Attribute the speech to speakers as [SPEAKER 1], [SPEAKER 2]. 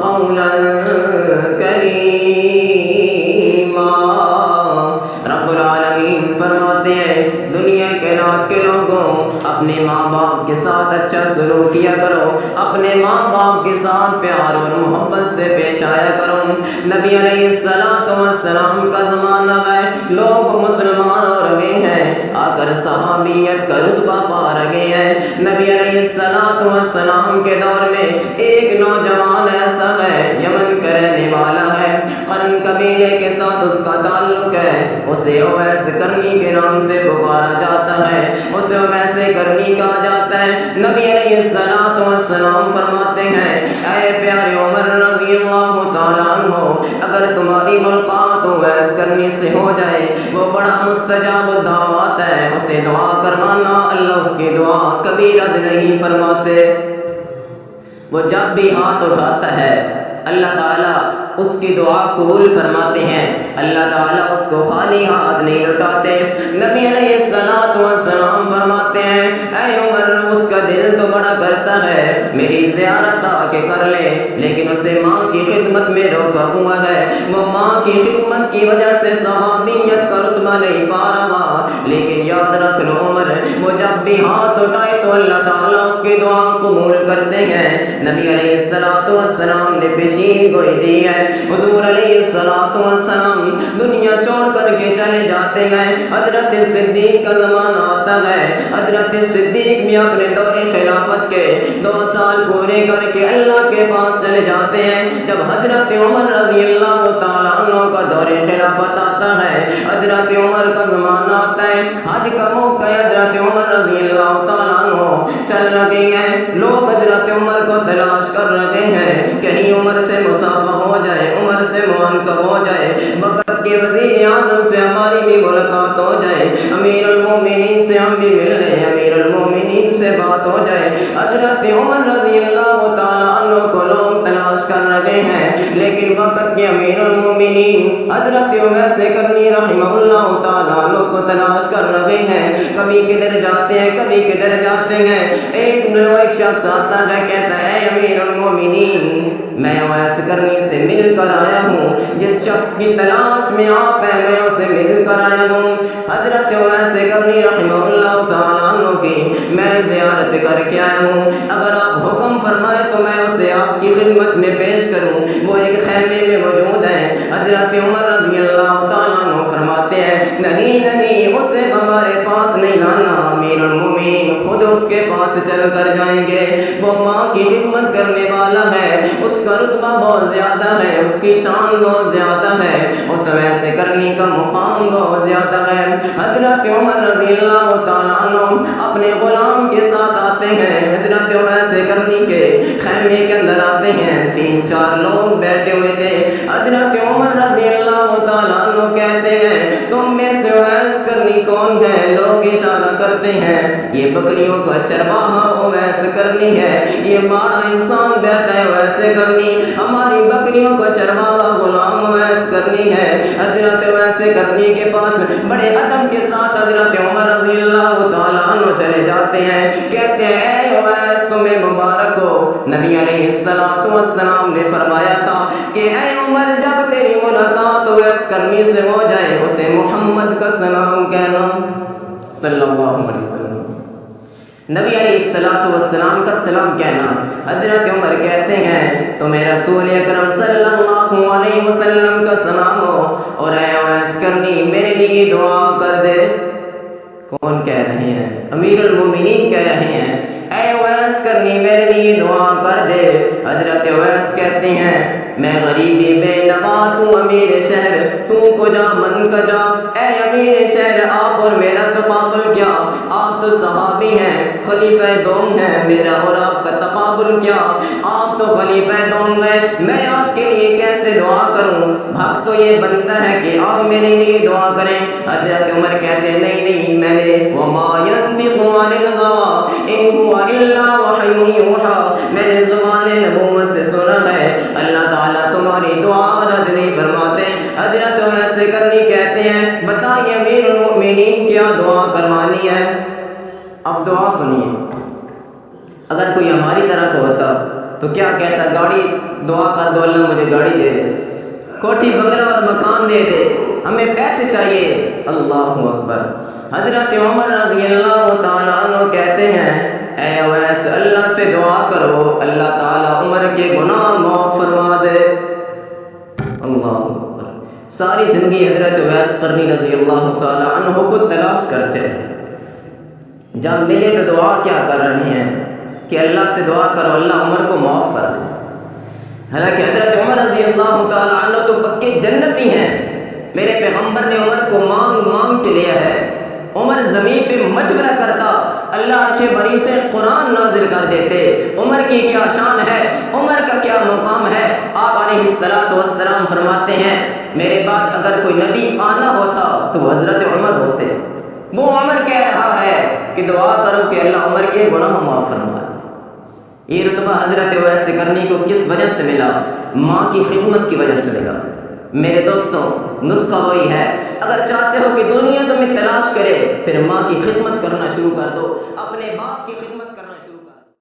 [SPEAKER 1] قولا کریما۔ رب العالمین فرماتے ہیں دنیا کائنات کے لوگوں اپنے ماں باپ کے ساتھ اچھا سلوک کیا کرو، اپنے ماں باپ کے ساتھ پیار اور محبت سے پیش آیا کرو۔ نبی علیہ السلام کا زمانہ ہے، لوگ مسلمان ہو رہے ہیں، آ کر صحابیت کا رتبہ پا رہے ہیں۔ نبی علیہ السلام کے دور میں ایک نوجوان ایسا ہے، یمن کا رہنے والا ہے، قرن قبیلے کے ساتھ اس کا تعلق ہے، اسے اویس کرنی کے نام سے پکارا جاتا ہے، اسے اویس کرنی کہا جاتا ہے۔ نبی علیہ السلام فرماتے ہیں اے پیارے عمر رضی اللہ تعالیٰ عنہ، اگر تمہاری ملاقات اویس کرنی سے ہو جائے، وہ بڑا مستجاب الدعوات ہے، اسے دعا کروانا، اللہ اس کی دعا کبھی رد نہیں فرماتے۔ وہ جب بھی ہاتھ اٹھاتا ہے اللہ تعالیٰ اس کی دعا قبول فرماتے ہیں، اللہ تعالیٰ اس کو خالی ہاتھ نہیں لوٹاتے۔ نبی علیہ السلام فرماتے ہیں اے عمر، اس کا دل تو بڑا کرتا ہے میری زیارت آ کے کر لے، لیکن اسے ماں کی خدمت میں روکا ہوا ہے، وہ ماں کی خدمت کی وجہ سے صحابیت کا رتبہ نہیں پا رہا۔ لیکن یاد رکھ لو عمر، وہ جب بھی ہاتھ اٹھائے تو اللہ تعالیٰ اس کی دعا قبول کرتے ہیں۔ نبی علیہ السلام نے پیشین گوئی دی ہے، حضور علیہ السلام دنیا چھوڑ کر کے چلے جاتے ہیں، حضرت صدیق کا زمانہ آتا ہے، حضرت صدیق بھی اپنے دور خلافت کے 2 سال پورے کر کے اللہ کے پاس چلے جاتے ہیں۔ جب حضرت عمر رضی اللہ تعالیٰ عنہ کا دور خلافت آتا ہے، حضرت عمر کا زمانہ آتا ہے، حج کا موقع ہے، حضرت عمر رضی اللہ تعالیٰ عنہ چل رہے ہیں، لوگ حضرت عمر کو تلاش کر رہے ہیں، کہیں عمر سے مصافحہ ہو جائے، عمر سے معانقہ ہو جائے، وقت کے وزیر اعظم سے ہماری بھی ملاقات ہو جائے، امیر المومنین سے ہم بھی مل لیں، امیر المومنین سے بات ہو جائے۔ حضرت عمر رضی اللہ تعالیٰ عنہ کو لوگ تلاش کر رہے ہیں، لیکن وقت کے امیر المومنین حضرت اویس کرنی رحمہ اللہ تعالیٰ عنہ کو تلاش کر رہے ہیں، کبھی کدھر جاتے ہیں کبھی کدھر جاتے ہیں۔ ایک شخص آتا ہے، کہتا ہے امیر المومنین میں اویس کرنی سے مل کر آیا ہوں، جس شخص کی تلاش میں آپ ہیں میں اسے مل کر آیا ہوں۔ حضرت اویس کرنی رحمہ اللہ تعالیٰ عنہ کی میں زیارت کر کے آیا ہوں، اگر آپ حکم فرمائے تو میں اسے آپ کی خدمت میں پیش کروں، وہ ایک خیمے میں موجود ہے۔ حضرت عمر رضی اللہ تعالیٰ عنہ فرماتے ہیں نہیں نہیں، اسے ہمارے پاس نہیں لانا، امیر المومنین خود اس کے پاس چل کر جائیں گے، وہ ماں کی خدمت کرنے والا ہے، اس کا رتبہ بہت زیادہ ہے، اس کی شان بہت زیادہ ہے، اس ویسے کرنے کا مقام بہت زیادہ ہے۔ حضرت عمر رضی اللہ تعالیٰ عنہ اپنے غلام کے ساتھ آتے ہیں، حضرت ویسے کرنی کے خیمے کے اندر آتے ہیں، 3-4 لوگ بیٹھے ہوئے تھے۔ حضرت عمر رضی اللہ تعالیٰ عنہ کہتے ہیں تم میں سے اویس کرنی کون ہے؟ لوگ اشارہ کرتے ہیں یہ بکریوں کا چرواہا اویس کرنی ہے، یہ ماڑا انسان بیٹھا ہے اویس کرنی، ہماری بکریوں کا چرواہا غلام اویس کرنی ہے۔ حضرت اویس کرنی کے پاس بڑے ادب کے ساتھ حضرت عمر رضی اللہ تعالیٰ عنہ چلے جاتے ہیں، کہتے ہیں اے اویس تمہیں مبارک ہو، نبی علیہ السلام نے فرمایا تھا کہ اے عمر جب تیری ملاقات اویس کرنی سے ہو جائے اسے محمد کا سلام کہنا صلی اللہ علیہ وسلم، نبی علیہ السلام کا سلام کہنا۔ حضرت عمر کہتے ہیں تمہیں رسول اکرم صلی اللہ علیہ وسلم کا سلام ہو، اور اے اویس کرنی میرے لیے دعا کر دے۔ کون کہہ رہے ہیں؟ امیر المومنین کہہ رہے ہیں اے اویس کرنی میرے لیے دعا کر دے۔ حضرت اویس کہتے ہیں میں غریبی بے نوا تو امیر شہر، تو کو جا من کا جا، اے امیر شہر آپ اور میرا تقابل کیا، آپ تو صحابی ہیں، خلیفہ دوم ہیں، میرا اور آپ کا تقابل کیا، آپ تو خلیفہ دوم ہیں، میں آپ کے لیے کیسے دعا کروں، حق تو یہ بنتا ہے کہ آپ میرے لیے دعا کریں۔ حضرت عمر کہتے ہیں نہیں نہیں، میں نے وما ينطق عن الهوى ان هو الا وحی یوحى، میں نے زبان نبوت سے سنا ہے، اللہ تعالیٰ تمہاری دعا رد نہیں فرماتے۔ حضرت ویسے کرنی کہتے ہیں بتائیے امیر المؤمنین کیا دعا کروانی ہے؟ اب دعا سنیے، اگر کوئی ہماری طرح کا ہوتا تو کیا کہتا؟ گاڑی دعا کر دو اللہ مجھے گاڑی دے دے، کوٹھی بنگلہ اور مکان دے دے، ہمیں پیسے چاہیے۔ اللہ اکبر۔ حضرت عمر رضی اللہ تعالیٰ عنہ کہتے ہیں اے اویس اللہ سے دعا کرو اللہ تعالیٰ عمر کے گناہ معاف فرما دے۔ اللہ اکبر۔ ساری زندگی حضرت اویس قرنی رضی اللہ تعالیٰ عنہ کو تلاش کرتے رہے، جب ملے تو دعا کیا کر رہے ہیں کہ اللہ سے دعا کرو اللہ عمر کو معاف کر دے۔ حالانکہ حضرت عمر رضی اللہ تعالیٰ عنہ تو پکے جنتی ہیں، میرے پیغمبر نے عمر کو مانگ مانگ کے لیا ہے۔ عمر زمین پہ مشورہ کرتا، اللہ عرش بری سے قرآن نازل کر دیتے۔ عمر کی کیا شان ہے، عمر کا کیا مقام ہے۔ آپ علیہ السلام فرماتے ہیں میرے بعد اگر کوئی نبی آنا ہوتا تو وہ حضرت عمر ہوتے۔ وہ عمر کہہ رہا ہے کہ دعا کرو کہ اللہ عمر کے گناہ معاف فرما دے۔ یہ رتبہ حضرت اویس قرنی کو کس وجہ سے ملا؟ ماں کی خدمت کی وجہ سے ملا۔ میرے دوستوں نسخہ وہی ہے، اگر چاہتے ہو کہ دنیا تمہیں تلاش کرے پھر ماں کی خدمت کرنا شروع کر دو، اپنے باپ کی خدمت کرنا